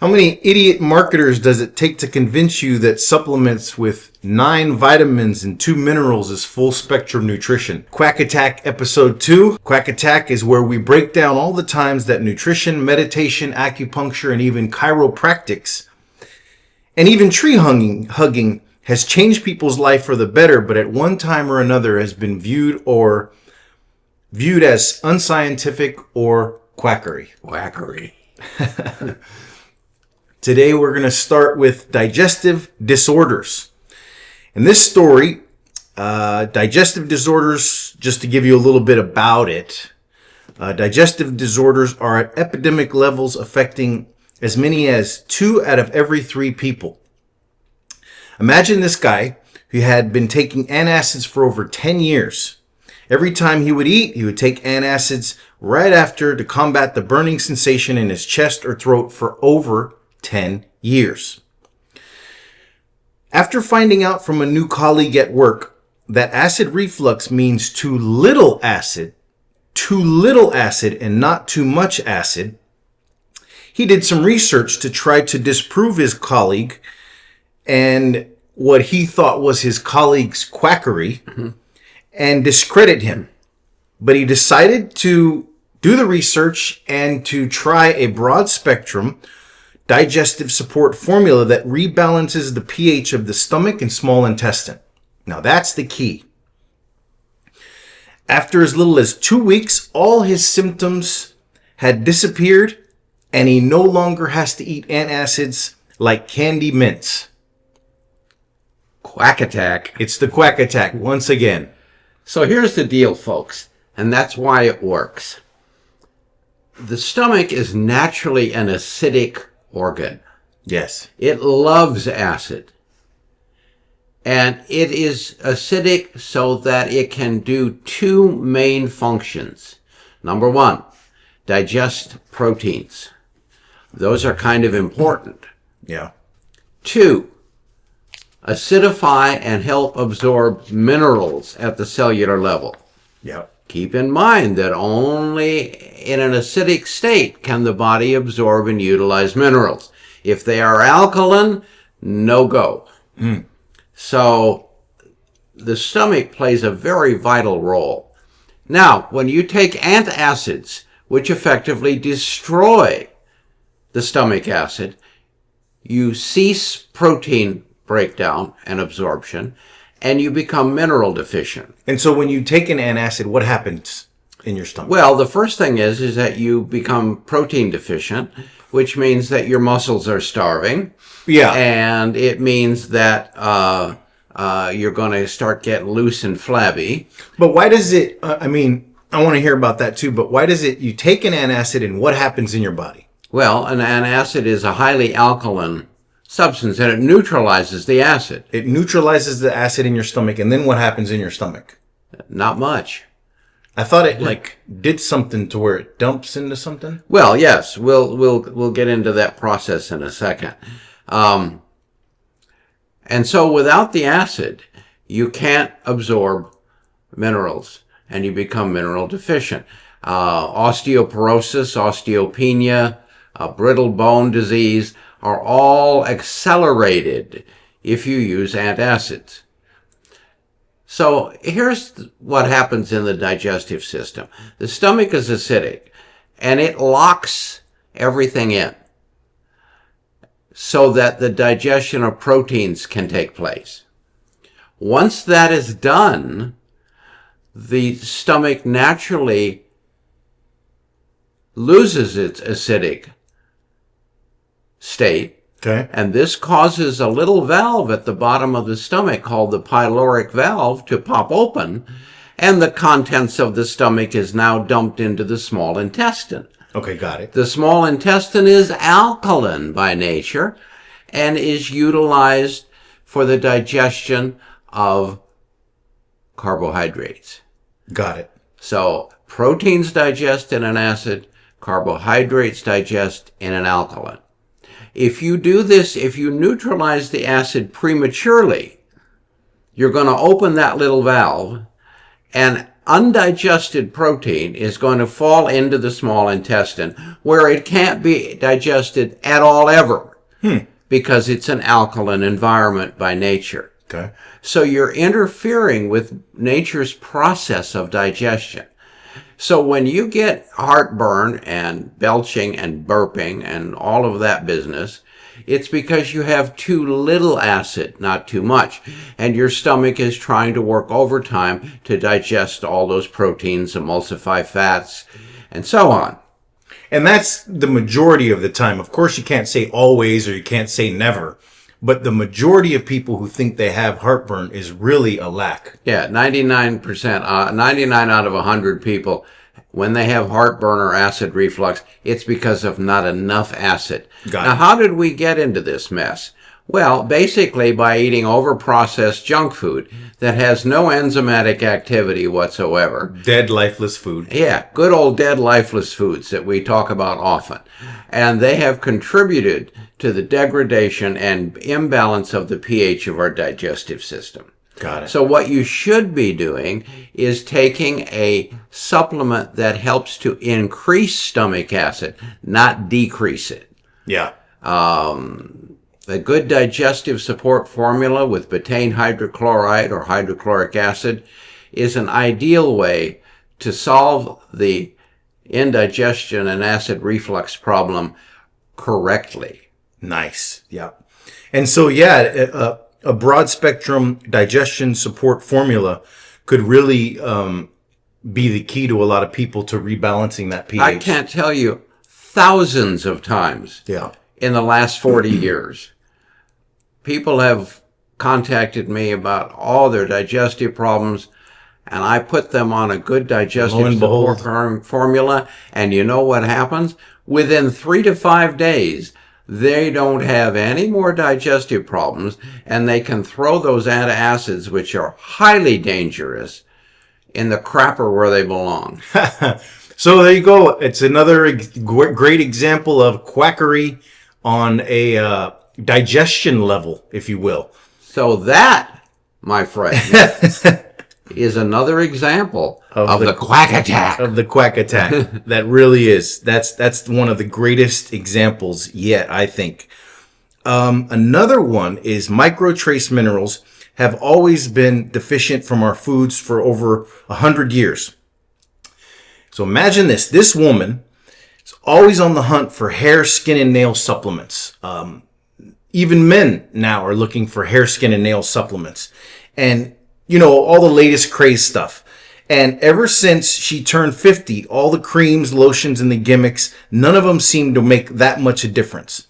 How many idiot marketers does it take to convince you that supplements with 9 vitamins and 2 minerals is full spectrum nutrition? Quack Attack Episode 2. Quack Attack is where we break down all the times that nutrition, meditation, acupuncture, and even chiropractics, and even tree hugging has changed people's life for the better, but at one time or another has been viewed as unscientific or quackery. Quackery. Today we're going to start with digestive disorders. In this story, digestive disorders, just to give you a little bit about it, digestive disorders are at epidemic levels affecting as many as 2 out of every 3 people. Imagine this guy who had been taking antacids for over 10 years. Every time he would eat, he would take antacids right after to combat the burning sensation in his chest or throat for over 10 years. After finding out from a new colleague at work that acid reflux means too little acid and not too much acid, he did some research to try to disprove his colleague and what he thought was his colleague's quackery and discredit him. But he decided to do the research and to try a broad spectrum digestive support formula that rebalances the pH of the stomach and small intestine. Now that's the key. After as little as 2 weeks, all his symptoms had disappeared and he no longer has to eat antacids like candy mints. Quack Attack. It's the Quack Attack once again. So here's the deal, folks, and that's why it works. The stomach is naturally an acidic organ. Yes. It loves acid. And it is acidic so that it can do 2 main functions. Number 1, digest proteins. Those are kind of important. Yeah. 2, acidify and help absorb minerals at the cellular level. Yeah. Keep in mind that only in an acidic state can the body absorb and utilize minerals. If they are alkaline, no go. So the stomach plays a very vital role. Now, when you take antacids, which effectively destroy the stomach acid, you cease protein breakdown and absorption, and you become mineral deficient. And so when you take an antacid, what happens in your stomach? Well, the first thing is that you become protein deficient, which means that your muscles are starving. Yeah. And it means that you're going to start getting loose and flabby. But why does it, I want to hear about that too, but why does it, you take an antacid and what happens in your body? Well, an antacid is a highly alkaline substance and it neutralizes the acid. It neutralizes the acid in your stomach, and then what happens in your stomach? Not much. I thought it did something to where it dumps into something. Well, yes, we'll get into that process in a second. And so without the acid, you can't absorb minerals and you become mineral deficient. Osteoporosis, osteopenia, brittle bone disease are all accelerated if you use antacids. So here's what happens in the digestive system. The stomach is acidic and it locks everything in so that the digestion of proteins can take place. Once that is done, the stomach naturally loses its acidic state. Okay. And this causes a little valve at the bottom of the stomach called the pyloric valve to pop open, and the contents of the stomach is now dumped into the small intestine. Okay, got it. The small intestine is alkaline by nature and is utilized for the digestion of carbohydrates. Got it. So proteins digest in an acid, carbohydrates digest in an alkaline. If you do this, if you neutralize the acid prematurely, you're going to open that little valve and undigested protein is going to fall into the small intestine where it can't be digested at all ever because it's an alkaline environment by nature. Okay. So you're interfering with nature's process of digestion. So when you get heartburn and belching and burping and all of that business, it's because you have too little acid, not too much. And your stomach is trying to work overtime to digest all those proteins, emulsify fats, and so on. And that's the majority of the time. Of course, you can't say always or you can't say never. But the majority of people who think they have heartburn is really a lack. Yeah, 99%, 99 out of 100 people, when they have heartburn or acid reflux, it's because of not enough acid. Now, how did we get into this mess? Well, basically by eating overprocessed junk food that has no enzymatic activity whatsoever. Dead, lifeless food. Yeah, good old dead, lifeless foods that we talk about often. And they have contributed to the degradation and imbalance of the pH of our digestive system. Got it. So what you should be doing is taking a supplement that helps to increase stomach acid, not decrease it. Yeah. A good digestive support formula with betaine hydrochloride or hydrochloric acid is an ideal way to solve the indigestion and acid reflux problem correctly. Nice. Yeah. And so, yeah, a broad spectrum digestion support formula could really be the key to a lot of people to rebalancing that pH. I can't tell you thousands of times in the last 40 years. People have contacted me about all their digestive problems, and I put them on a good digestive support formula, and you know what happens? Within 3 to 5 days, they don't have any more digestive problems, and they can throw those antacids, which are highly dangerous, in the crapper where they belong. So there you go. It's another great example of quackery on a digestion level, if you will. So that, my friend, is another example of the quack attack. Of the quack attack. That really is. That's one of the greatest examples yet, I think. Another one is microtrace minerals have always been deficient from our foods for over 100 years. So imagine this. This woman is always on the hunt for hair, skin, and nail supplements. Even men now are looking for hair, skin, and nail supplements. And, you know, all the latest craze stuff. And ever since she turned 50, all the creams, lotions, and the gimmicks, none of them seem to make that much a difference.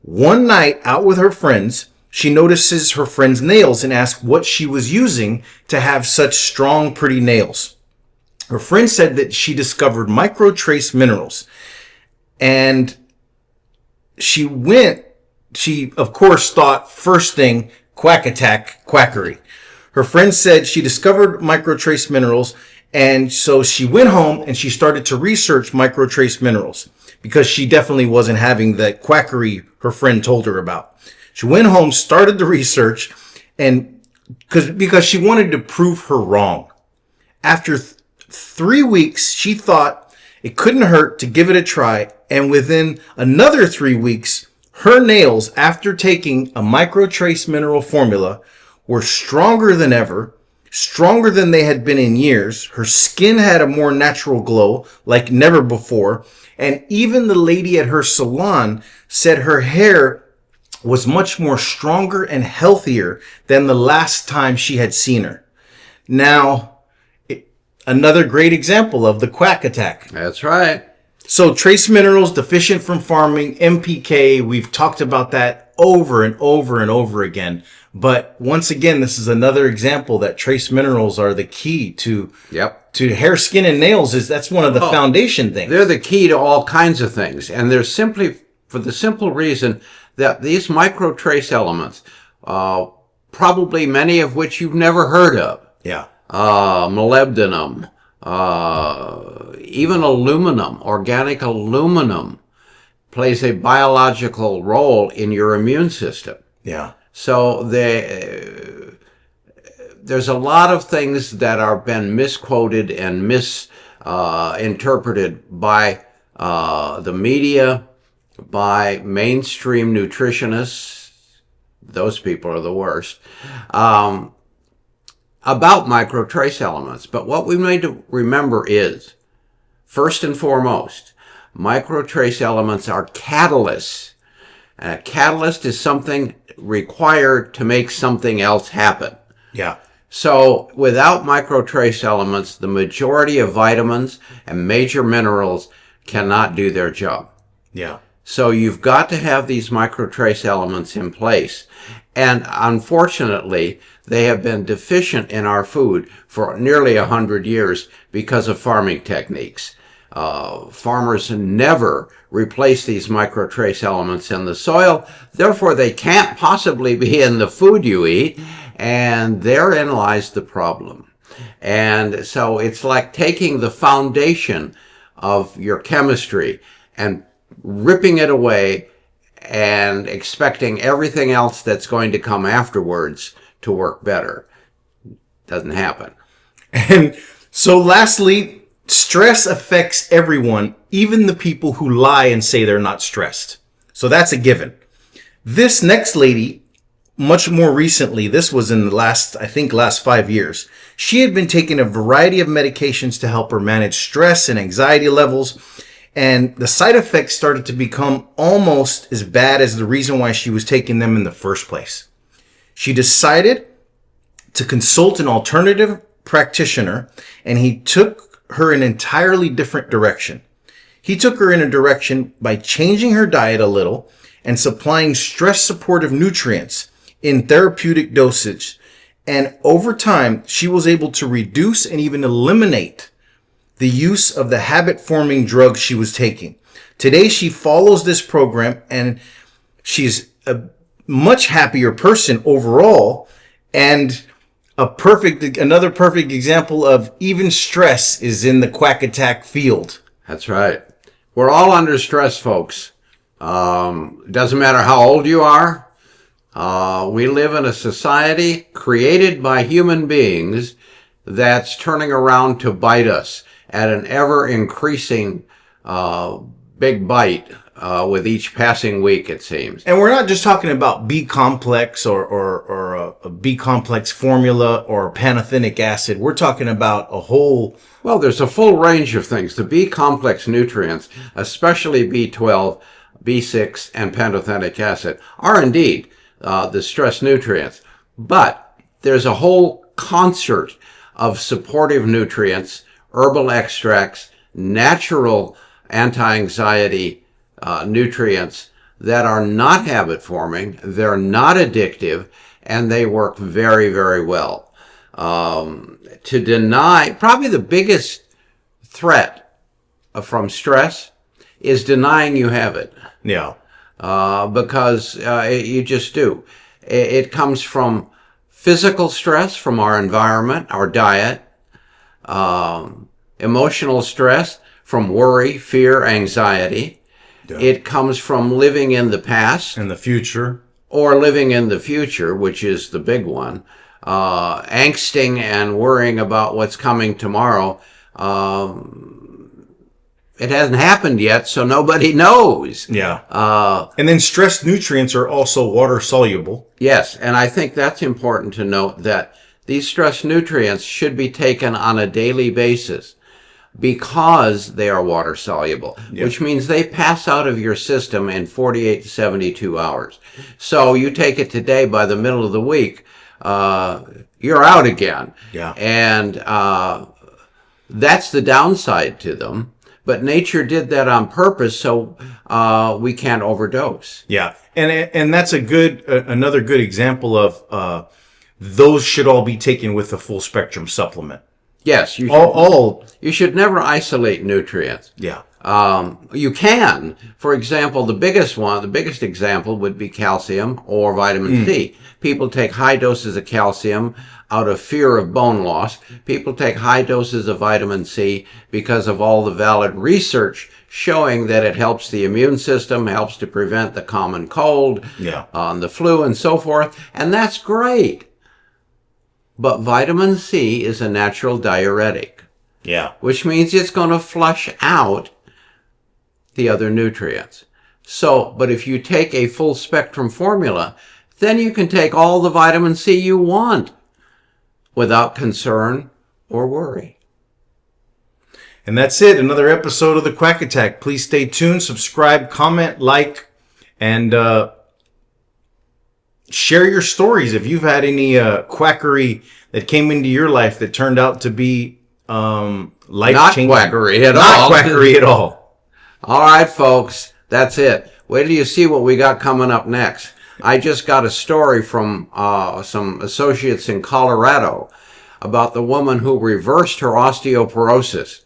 One night out with her friends, she notices her friend's nails and asks what she was using to have such strong, pretty nails. Her friend said that she discovered microtrace minerals. And she, of course, thought first thing, quack attack, quackery. Her friend said she discovered microtrace minerals, and so she went home and she started to research microtrace minerals because she definitely wasn't having the quackery her friend told her about. She went home, started the research, and because she wanted to prove her wrong. After 3 weeks, she thought it couldn't hurt to give it a try, and within another 3 weeks, her nails, after taking a microtrace mineral formula, were stronger than ever, stronger than they had been in years. Her skin had a more natural glow like never before. And even the lady at her salon said her hair was much more stronger and healthier than the last time she had seen her. Now, another great example of the quack attack. That's right. So trace minerals deficient from farming, MPK, we've talked about that over and over and over again. But once again, this is another example that trace minerals are the key to hair, skin, and nails. That's one of the foundation things. They're the key to all kinds of things. And they're simply for the simple reason that these microtrace elements, probably many of which you've never heard of. Yeah. Molybdenum, even aluminum, organic aluminum, plays a biological role in your immune system. Yeah. So there's a lot of things that are been misquoted and misinterpreted by the media, by mainstream nutritionists. Those people are the worst. About microtrace elements. But what we need to remember is, first and foremost, microtrace elements are catalysts. A catalyst is something required to make something else happen. Yeah. So without microtrace elements, the majority of vitamins and major minerals cannot do their job. Yeah. So you've got to have these microtrace elements in place. And unfortunately, they have been deficient in our food for nearly 100 years because of farming techniques. Farmers never replace these microtrace elements in the soil. Therefore, they can't possibly be in the food you eat. And therein lies the problem. And so it's like taking the foundation of your chemistry and ripping it away and expecting everything else that's going to come afterwards to work better. Doesn't happen. And so lastly, stress affects everyone, even the people who lie and say they're not stressed. So that's a given. This next lady, much more recently, this was in the last 5 years, she had been taking a variety of medications to help her manage stress and anxiety levels. And the side effects started to become almost as bad as the reason why she was taking them in the first place. She decided to consult an alternative practitioner, and he took her in an entirely different direction. He took her in a direction by changing her diet a little and supplying stress supportive nutrients in therapeutic dosage. And over time, she was able to reduce and even eliminate the use of the habit-forming drugs she was taking. Today, she follows this program, and she's a much happier person overall, and another perfect example of even stress is in the Quack Attack field. That's right. We're all under stress, folks. Doesn't matter how old you are. We live in a society created by human beings that's turning around to bite us at an ever-increasing big bite with each passing week, it seems. And we're not just talking about B-complex or a B-complex formula or pantothenic acid. We're talking about a whole... Well, there's a full range of things. The B-complex nutrients, especially B12, B6, and pantothenic acid, are indeed the stress nutrients. But there's a whole concert of supportive nutrients, herbal extracts, natural anti-anxiety nutrients that are not habit-forming, they're not addictive, and they work very, very well. To deny, probably the biggest threat from stress is denying you have it. Yeah. Because you just do. It comes from physical stress from our environment, our diet, emotional stress from worry, fear, anxiety. Yeah. It comes from living in the past. And the future. Or living in the future, which is the big one. Angsting and worrying about what's coming tomorrow. It hasn't happened yet, so nobody knows. Yeah. And then stress nutrients are also water soluble. Yes, and I think that's important to note that these stress nutrients should be taken on a daily basis because they are water soluble, yep. Which means they pass out of your system in 48 to 72 hours. So you take it today, by the middle of the week, you're out again. Yeah. And that's the downside to them. But nature did that on purpose, so we can't overdose. Yeah, and that's another good example of those should all be taken with a full spectrum supplement. Yes, you should. You should never isolate nutrients. Yeah. You can. For example, the biggest example would be calcium or vitamin C. People take high doses of calcium out of fear of bone loss. People take high doses of vitamin C because of all the valid research showing that it helps the immune system, helps to prevent the common cold, yeah, the flu, and so forth. And that's great. But vitamin C is a natural diuretic, Yeah. which means it's going to flush out the other nutrients. So, but if you take a full spectrum formula, then you can take all the vitamin C you want without concern or worry. And that's it. Another episode of the Quack Attack. Please stay tuned, subscribe, comment, like, and share your stories. If you've had any quackery that came into your life that turned out to be life-changing. Not quackery at all. Not quackery at all. All right, folks. That's it. Wait till you see what we got coming up next. I just got a story from some associates in Colorado about the woman who reversed her osteoporosis.